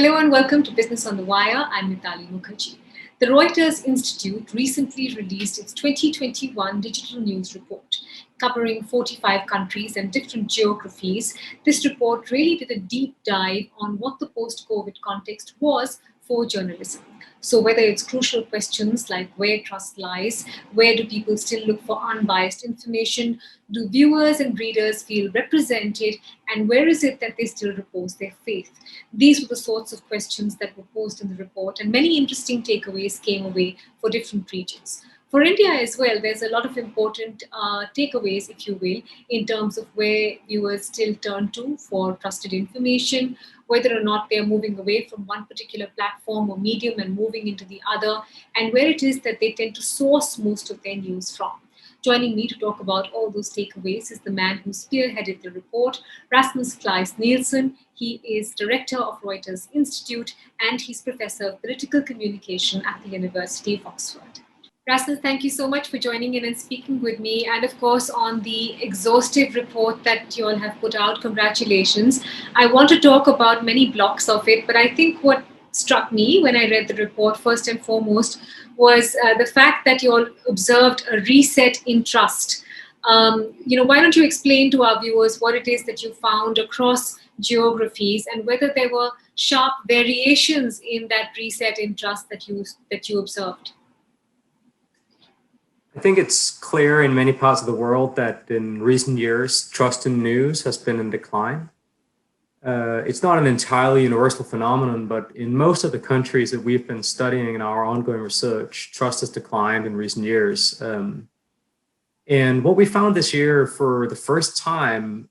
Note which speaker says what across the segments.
Speaker 1: Hello and welcome to Business on the Wire. I'm Mitali Mukherjee. The Reuters Institute recently released its 2021 digital news report, covering 45 countries and different geographies. This report really did a deep dive on what the post-COVID context was for journalism. So whether it's crucial questions like where trust lies, where do people still look for unbiased information, do viewers and readers feel represented, and where is it that they still repose their faith? These were the sorts of questions that were posed in the report, and many interesting takeaways came away for different regions. For India as well, there's a lot of important takeaways, if you will, in terms of where viewers still turn to for trusted information, whether or not they're moving away from one particular platform or medium and moving into the other, and where it is that they tend to source most of their news from. Joining me to talk about all those takeaways is the man who spearheaded the report, Rasmus Kleis Nielsen. He is director of Reuters Institute and he's professor of political communication at the University of Oxford. Rasmus, thank you so much for joining in and speaking with me, and of course on the exhaustive report that you all have put out. Congratulations. I want to talk about many blocks of it, but I think what struck me when I read the report first and foremost was the fact that you all observed a reset in trust. Why don't you explain to our viewers what it is that you found across geographies and whether there were sharp variations in that reset in trust that you observed?
Speaker 2: I think it's clear in many parts of the world that in recent years, trust in news has been in decline. It's not an entirely universal phenomenon, but in most of the countries that we've been studying in our ongoing research, trust has declined in recent years. And what we found this year for the first time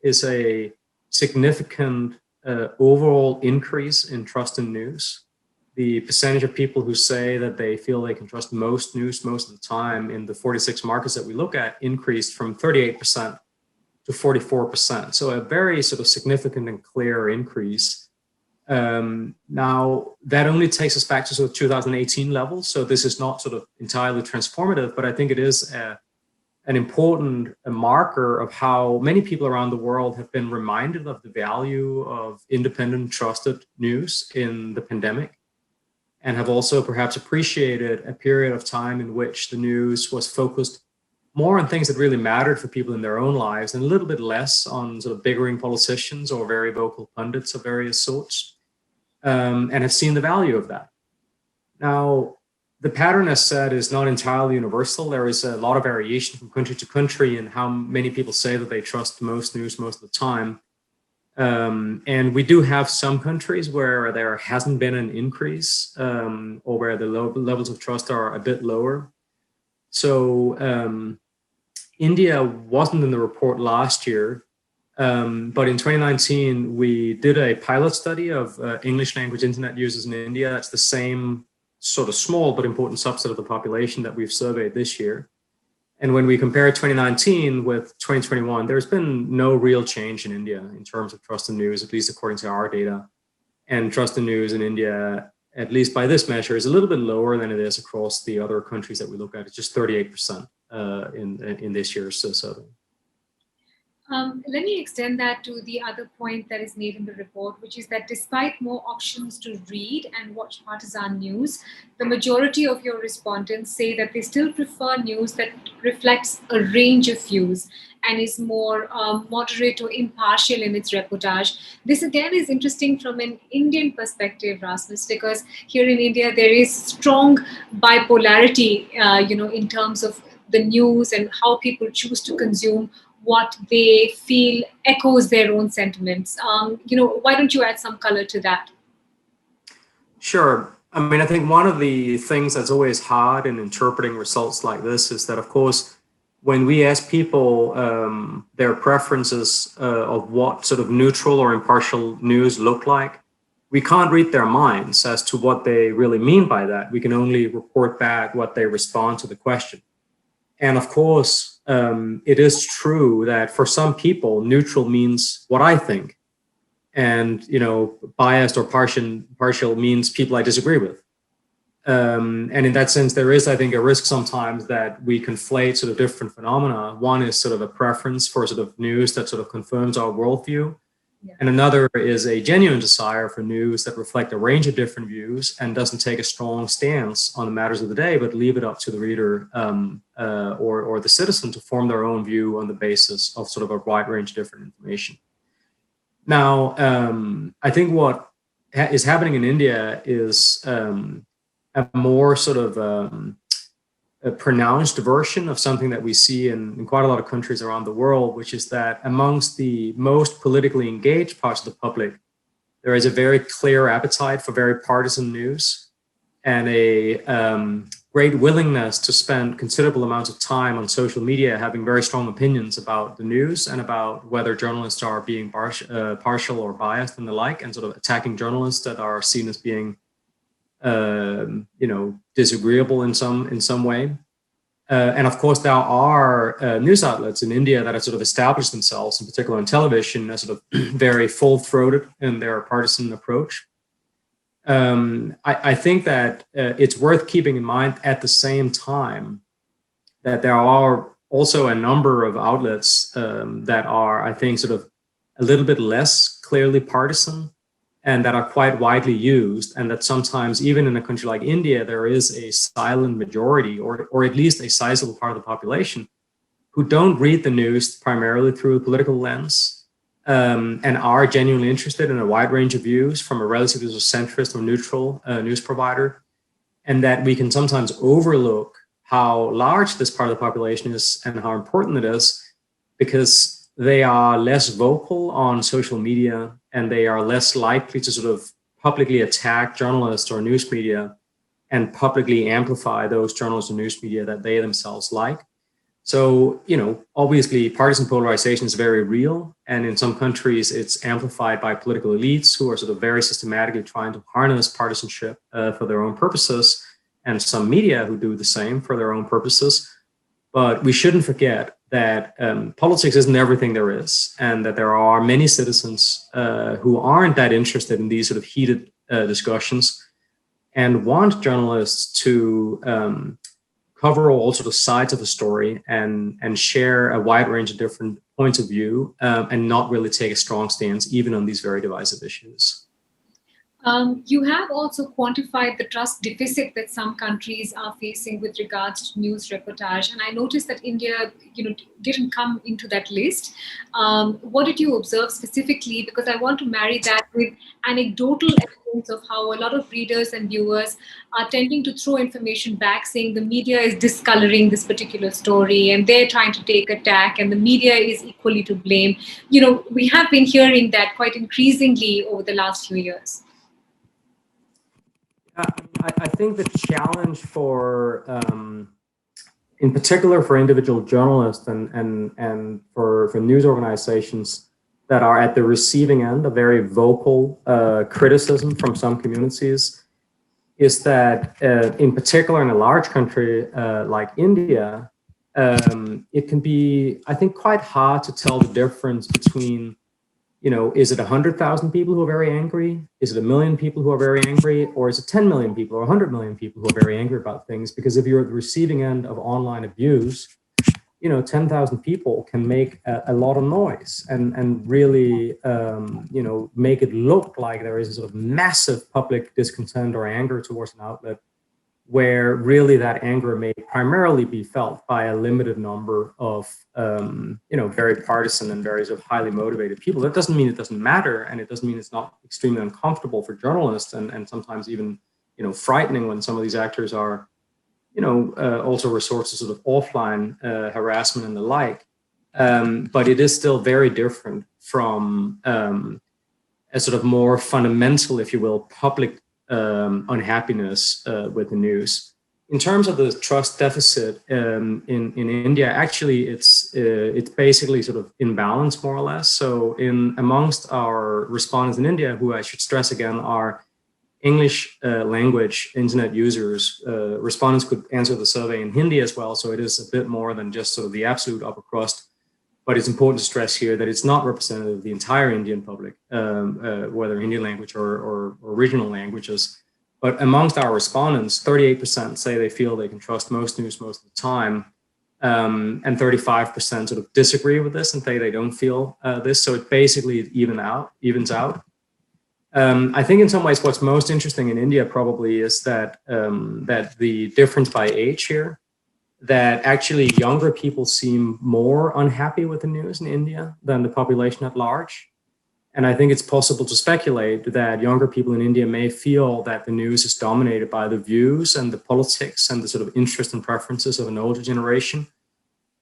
Speaker 2: is a significant overall increase in trust in news. The percentage of people who say that they feel they can trust most news most of the time in the 46 markets that we look at increased from 38% to 44%. So a very sort of significant and clear increase. Now, that only takes us back to sort of 2018 levels. So this is not sort of entirely transformative, but I think it is an important marker of how many people around the world have been reminded of the value of independent, trusted news in the pandemic, and have also perhaps appreciated a period of time in which the news was focused more on things that really mattered for people in their own lives and a little bit less on sort of bickering politicians or very vocal pundits of various sorts, and have seen the value of that. Now, the pattern, as said, is not entirely universal. There is a lot of variation from country to country in how many people say that they trust most news most of the time. And we do have some countries where there hasn't been an increase or where the levels of trust are a bit lower. So India wasn't in the report last year, but in 2019, we did a pilot study of English language internet users in India. That's the same sort of small but important subset of the population that we've surveyed this year. And when we compare 2019 with 2021, there's been no real change in India in terms of trust in news, at least according to our data. And trust in news in India, at least by this measure, is a little bit lower than it is across the other countries that we look at. It's just 38% in this year's survey.
Speaker 1: Let me extend that to the other point that is made in the report, which is that despite more options to read and watch partisan news, the majority of your respondents say that they still prefer news that reflects a range of views and is more moderate or impartial in its reportage. This again is interesting from an Indian perspective, Rasmus, because here in India there is strong bipolarity, in terms of the news and how people choose to consume what they feel echoes their own sentiments. Why don't you add some color to that?
Speaker 2: Sure. I mean, I think one of the things that's always hard in interpreting results like this is that, of course, when we ask people their preferences of what sort of neutral or impartial news look like, we can't read their minds as to what they really mean by that. We can only report back what they respond to the question. And of course, it is true that for some people, neutral means what I think. And, biased or partial means people I disagree with. And in that sense, there is, I think, a risk sometimes that we conflate sort of different phenomena. One is sort of a preference for sort of news that sort of confirms our worldview.
Speaker 1: Yeah.
Speaker 2: And another is a genuine desire for news that reflect a range of different views and doesn't take a strong stance on the matters of the day, but leave it up to the reader or the citizen to form their own view on the basis of sort of a wide range of different information. Now, I think what is happening in India is a more sort of a pronounced version of something that we see in quite a lot of countries around the world, which is that amongst the most politically engaged parts of the public, there is a very clear appetite for very partisan news and a great willingness to spend considerable amounts of time on social media having very strong opinions about the news and about whether journalists are being partial or biased and the like, and sort of attacking journalists that are seen as being disagreeable in some way. And of course, there are news outlets in India that have sort of established themselves, in particular on television, as sort of very full-throated in their partisan approach. I think that it's worth keeping in mind at the same time that there are also a number of outlets that are, I think, sort of a little bit less clearly partisan and that are quite widely used, and that sometimes, even in a country like India, there is a silent majority, or at least a sizable part of the population, who don't read the news primarily through a political lens, and are genuinely interested in a wide range of views from a relatively centrist or neutral news provider, and that we can sometimes overlook how large this part of the population is and how important it is, because they are less vocal on social media and they are less likely to sort of publicly attack journalists or news media and publicly amplify those journalists and news media that they themselves like. So, obviously partisan polarization is very real. And in some countries, it's amplified by political elites who are sort of very systematically trying to harness partisanship for their own purposes, and some media who do the same for their own purposes. But we shouldn't forget that politics isn't everything there is, and that there are many citizens who aren't that interested in these sort of heated discussions and want journalists to cover all sort of sides of a story and share a wide range of different points of view and not really take a strong stance even on these very divisive issues.
Speaker 1: You have also quantified the trust deficit that some countries are facing with regards to news reportage, and I noticed that India, didn't come into that list. What did you observe specifically? Because I want to marry that with anecdotal evidence of how a lot of readers and viewers are tending to throw information back, saying the media is discoloring this particular story, and they're trying to take a tack, and the media is equally to blame. We have been hearing that quite increasingly over the last few years.
Speaker 2: I think the challenge for, in particular for individual journalists and for news organizations that are at the receiving end of very vocal criticism from some communities, is that in particular in a large country like India, it can be, I think, quite hard to tell the difference between is it 100,000 people who are very angry? Is it 1 million people who are very angry? Or is it 10 million people or 100 million people who are very angry about things? Because if you're at the receiving end of online abuse, 10,000 people can make a lot of noise and really, make it look like there is a sort of massive public discontent or anger towards an outlet, where really that anger may primarily be felt by a limited number of, very partisan and very sort of highly motivated people. That doesn't mean it doesn't matter, and it doesn't mean it's not extremely uncomfortable for journalists and sometimes even, frightening when some of these actors are, also resort to sort of offline harassment and the like. But it is still very different from a sort of more fundamental, if you will, public unhappiness with the news. In terms of the trust deficit in India, actually, it's basically sort of in balance, more or less. So amongst our respondents in India, who I should stress again are English language internet users, respondents could answer the survey in Hindi as well. So it is a bit more than just sort of the absolute upper crust. But it's important to stress here that it's not representative of the entire Indian public, whether Hindi language or regional languages. But amongst our respondents, 38% say they feel they can trust most news most of the time. and 35% sort of disagree with this and say they don't feel this. So it basically evens out. I think in some ways what's most interesting in India probably is that that the difference by age here, that actually younger people seem more unhappy with the news in India than the population at large. And I think it's possible to speculate that younger people in India may feel that the news is dominated by the views and the politics and the sort of interest and preferences of an older generation.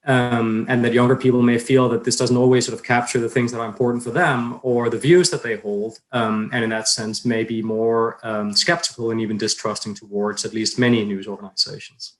Speaker 2: And that younger people may feel that this doesn't always sort of capture the things that are important for them or the views that they hold. And in that sense, may be more skeptical and even distrusting towards at least many news organizations.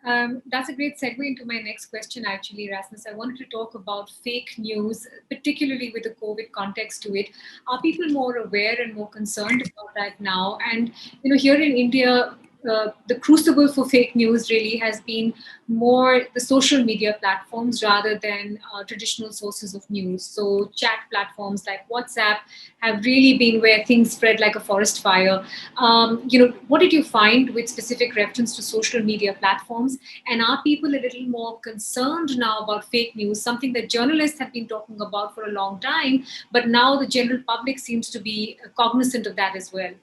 Speaker 1: That's a great segue into my next question, actually, Rasmus. I wanted to talk about fake news, particularly with the COVID context to it. Are people more aware and more concerned about that now? And, here in India, the crucible for fake news really has been more the social media platforms rather than traditional sources of news. So chat platforms like WhatsApp have really been where things spread like a forest fire. What did you find with specific reference to social media platforms? And are people a little more concerned now about fake news, something that journalists have been talking about for a long time, but now the general public seems to be cognizant of that as well?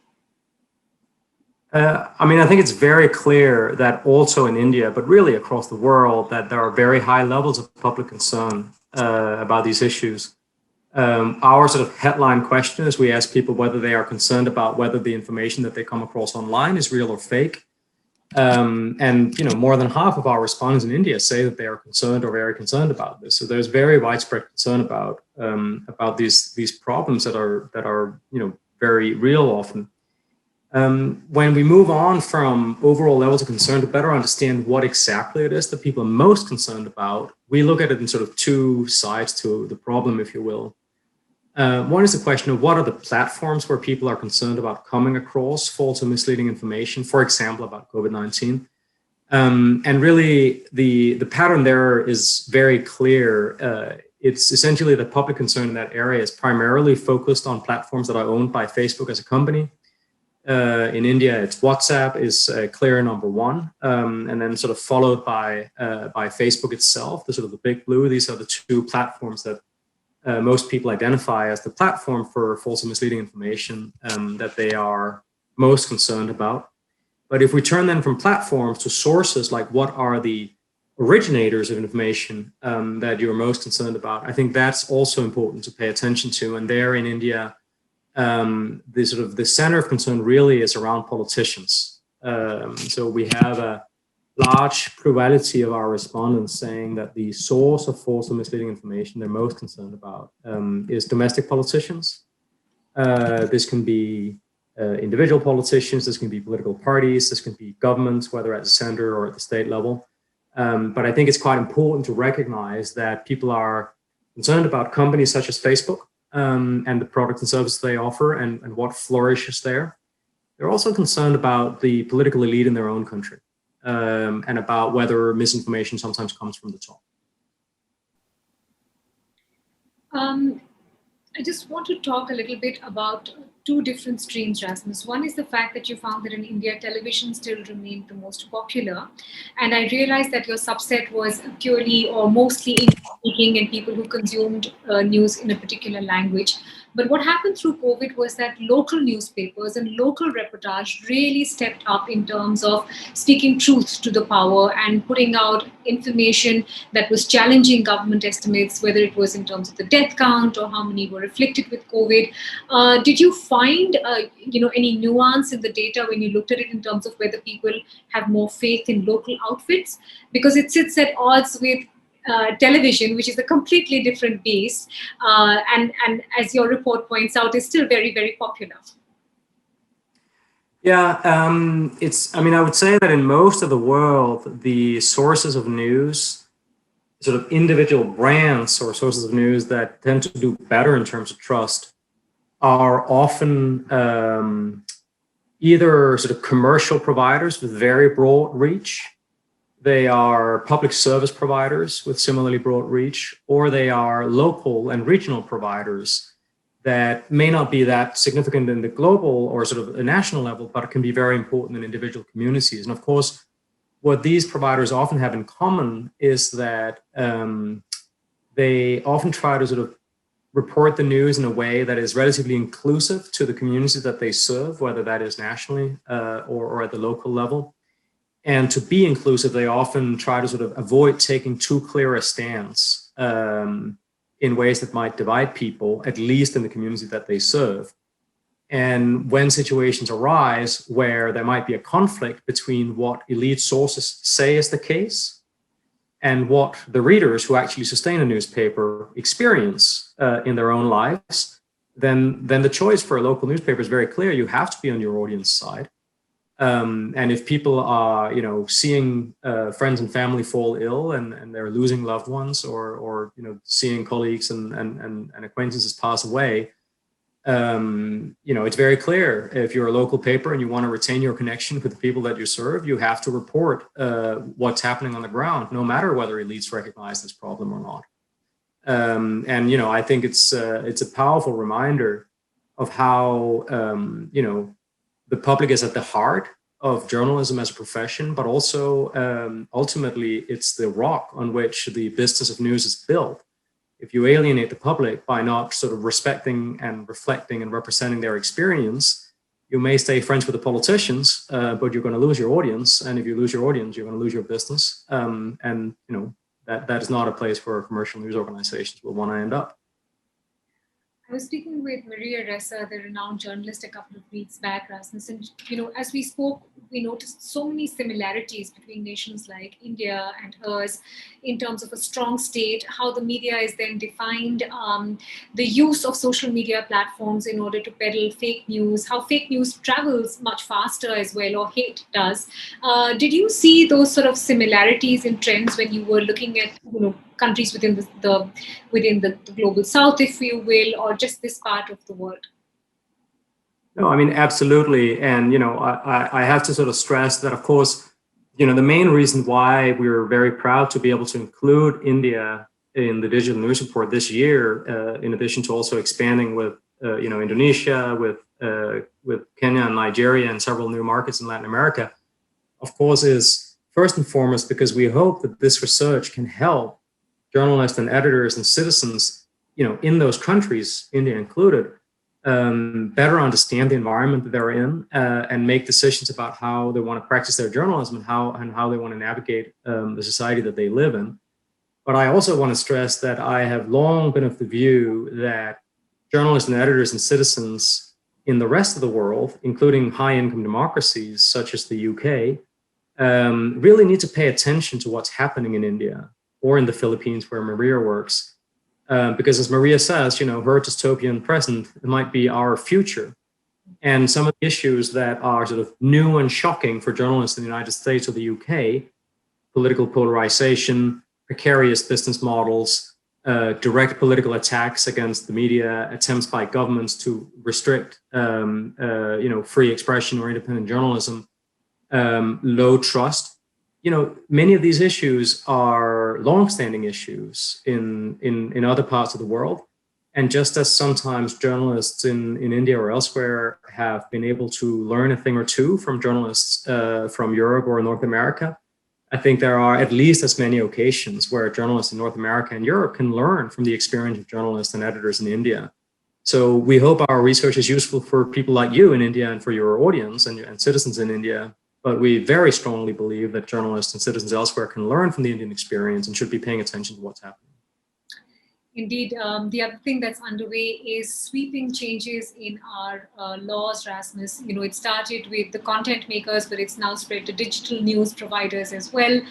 Speaker 2: I think it's very clear that also in India, but really across the world, that there are very high levels of public concern about these issues. Our sort of headline question is we ask people whether they are concerned about whether the information that they come across online is real or fake. And more than half of our respondents in India say that they are concerned or very concerned about this. So there's very widespread concern about these problems that are very real often. When we move on from overall levels of concern to better understand what exactly it is that people are most concerned about, we look at it in sort of two sides to the problem, if you will. One is the question of what are the platforms where people are concerned about coming across false or misleading information, for example, about COVID-19. And really, the pattern there is very clear. It's essentially the public concern in that area is primarily focused on platforms that are owned by Facebook as a company. In India, it's WhatsApp is clear number one, and then sort of followed by Facebook itself, the sort of the big blue. These are the two platforms that most people identify as the platform for false and misleading information that they are most concerned about. But if we turn then from platforms to sources, like what are the originators of information that you're most concerned about, I think that's also important to pay attention to. And there in India, the center of concern really is around politicians. So we have a large plurality of our respondents saying that the source of false or misleading information they're most concerned about is domestic politicians. This can be individual politicians, this can be political parties, this can be governments, whether at the center or at the state level. But I think it's quite important to recognize that people are concerned about companies such as Facebook, and the products and services they offer and what flourishes there. They're also concerned about the political elite in their own country and about whether misinformation sometimes comes from the top.
Speaker 1: I just want to talk a little bit about two different streams, Rasmus. One is the fact that you found that in India, television still remained the most popular. And I realized that your subset was purely or mostly English-speaking and people who consumed news in a particular language. But what happened through COVID was that local newspapers and local reportage really stepped up in terms of speaking truth to the power and putting out information that was challenging government estimates, whether it was in terms of the death count or how many were afflicted with COVID. Did you find any nuance in the data when you looked at it in terms of whether people have more faith in local outfits? Because it sits at odds with television, which is a completely different beast, and as your report points out, is still very, very popular.
Speaker 2: Yeah, I would say that in most of the world, the sources of news, sort of individual brands or sources of news that tend to do better in terms of trust are often either sort of commercial providers with very broad reach. They are public service providers with similarly broad reach, or they are local and regional providers that may not be that significant in the global or sort of a national level, but can be very important in individual communities. And of course, what these providers often have in common is that they often try to sort of report the news in a way that is relatively inclusive to the community that they serve, whether that is nationally or at the local level. And to be inclusive, they often try to sort of avoid taking too clear a stance in ways that might divide people, at least in the community that they serve. And when situations arise where there might be a conflict between what elite sources say is the case and what the readers who actually sustain a newspaper experience in their own lives, then the choice for a local newspaper is very clear. You have to be on your audience side. And if people are, seeing friends and family fall ill and they're losing loved ones or seeing colleagues and acquaintances pass away, it's very clear if you're a local paper and you want to retain your connection with the people that you serve, you have to report what's happening on the ground, no matter whether elites recognize this problem or not. I think it's a powerful reminder of how, the public is at the heart of journalism as a profession, but also ultimately it's the rock on which the business of news is built. If you alienate the public by not sort of respecting and reflecting and representing their experience, you may stay friends with the politicians, but you're going to lose your audience. And if you lose your audience, you're going to lose your business. That is not a place where commercial news organizations will want to end up.
Speaker 1: I was speaking with Maria Ressa, the renowned journalist, a couple of weeks back, Rasmus, and as we spoke, we noticed so many similarities between nations like India and hers in terms of a strong state, how the media is then defined, the use of social media platforms in order to peddle fake news, how fake news travels much faster as well, or hate does. Did you see those sort of similarities in trends when you were looking at countries within the global south, if you will, or just this part of the world?
Speaker 2: No, I mean, absolutely. And, I have to sort of stress that, of course, the main reason why we're very proud to be able to include India in the digital news report this year, in addition to also expanding with, Indonesia, with Kenya and Nigeria and several new markets in Latin America, of course, is first and foremost because we hope that this research can help journalists and editors and citizens, in those countries, India included, better understand the environment that they're in and make decisions about how they want to practice their journalism and how they want to navigate the society that they live in. But I also want to stress that I have long been of the view that journalists and editors and citizens in the rest of the world, including high-income democracies such as the UK, really need to pay attention to what's happening in India or in the Philippines where Maria works. Because as Maria says, her dystopian present might be our future. And some of the issues that are sort of new and shocking for journalists in the United States or the UK, political polarization, precarious business models, direct political attacks against the media, attempts by governments to restrict, free expression or independent journalism, low trust. Many of these issues are long-standing issues in other parts of the world. And just as sometimes journalists in India or elsewhere have been able to learn a thing or two from journalists from Europe or North America, I think there are at least as many occasions where journalists in North America and Europe can learn from the experience of journalists and editors in India. So we hope our research is useful for people like you in India and for your audience and citizens in India. But we very strongly believe that journalists and citizens elsewhere can learn from the Indian experience and should be paying attention to what's happening.
Speaker 1: Indeed, the other thing that's underway is sweeping changes in our laws, Rasmus. It started with the content makers, but it's now spread to digital news providers as well.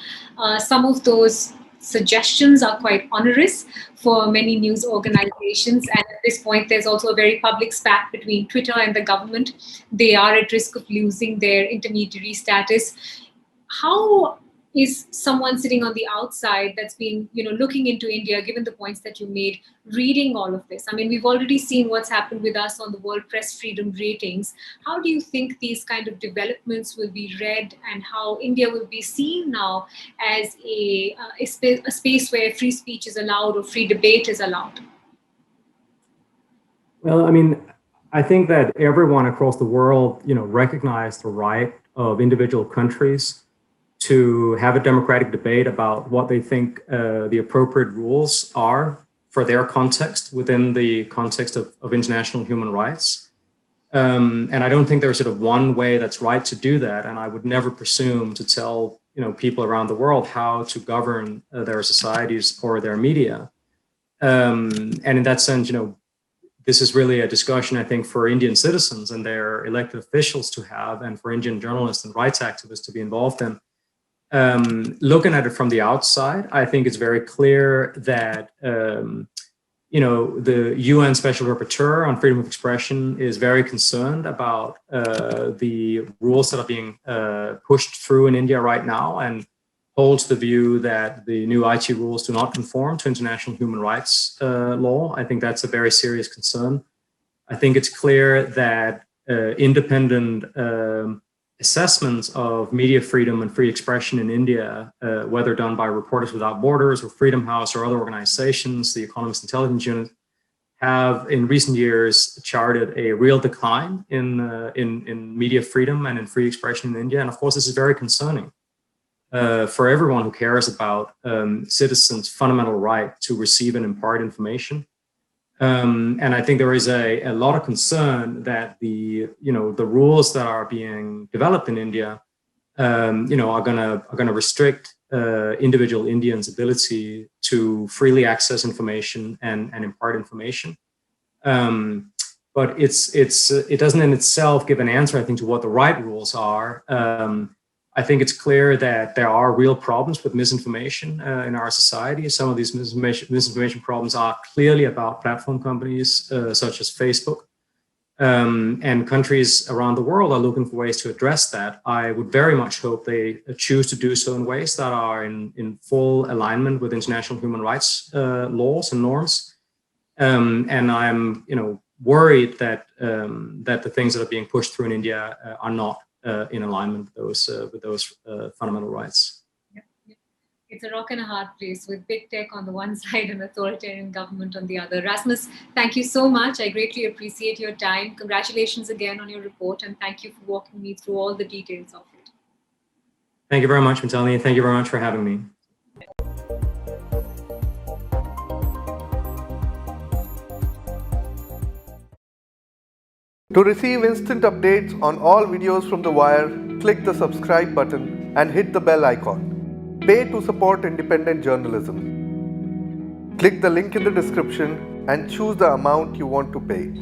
Speaker 1: Some of those suggestions are quite onerous for many news organizations. And at this point, there's also a very public spat between Twitter and the government. They are at risk of losing their intermediary status. How is someone sitting on the outside that's been, looking into India, given the points that you made, reading all of this? I mean, we've already seen what's happened with us on the World Press Freedom Ratings. How do you think these kind of developments will be read and how India will be seen now as a space where free speech is allowed or free debate is allowed?
Speaker 2: Well, I mean, I think that everyone across the world, recognize the right of individual countries to have a democratic debate about what they think the appropriate rules are for their context within the context of international human rights. And I don't think there's sort of one way that's right to do that. And I would never presume to tell people around the world how to govern their societies or their media. And in that sense, this is really a discussion, I think, for Indian citizens and their elected officials to have, and for Indian journalists and rights activists to be involved in. Looking at it from the outside, I think it's very clear that the UN Special Rapporteur on freedom of expression is very concerned about the rules that are being pushed through in India right now, and holds the view that the new IT rules do not conform to international human rights law. I think that's a very serious concern. I think it's clear that independent assessments of media freedom and free expression in India, whether done by Reporters Without Borders or Freedom House or other organizations, the Economist Intelligence Unit, have in recent years charted a real decline in media freedom and in free expression in India. And of course, this is very concerning for everyone who cares about citizens' fundamental right to receive and impart information. And I think there is a lot of concern that the rules that are being developed in India, are gonna restrict individual Indians' ability to freely access information and impart information. But it doesn't in itself give an answer, I think, to what the right rules are. I think it's clear that there are real problems with misinformation in our society. Some of these misinformation problems are clearly about platform companies such as Facebook. And countries around the world are looking for ways to address that. I would very much hope they choose to do so in ways that are in full alignment with international human rights laws and norms. And I'm worried that the things that are being pushed through in India are not in alignment with those fundamental rights.
Speaker 1: Yeah. It's a rock and a hard place with big tech on the one side and authoritarian government on the other. Rasmus, thank you so much. I greatly appreciate your time. Congratulations again on your report, and thank you for walking me through all the details of it.
Speaker 2: Thank you very much, Mitali, and thank you very much for having me.
Speaker 3: To receive instant updates on all videos from The Wire, click the subscribe button and hit the bell icon. Pay to support independent journalism. Click the link in the description and choose the amount you want to pay.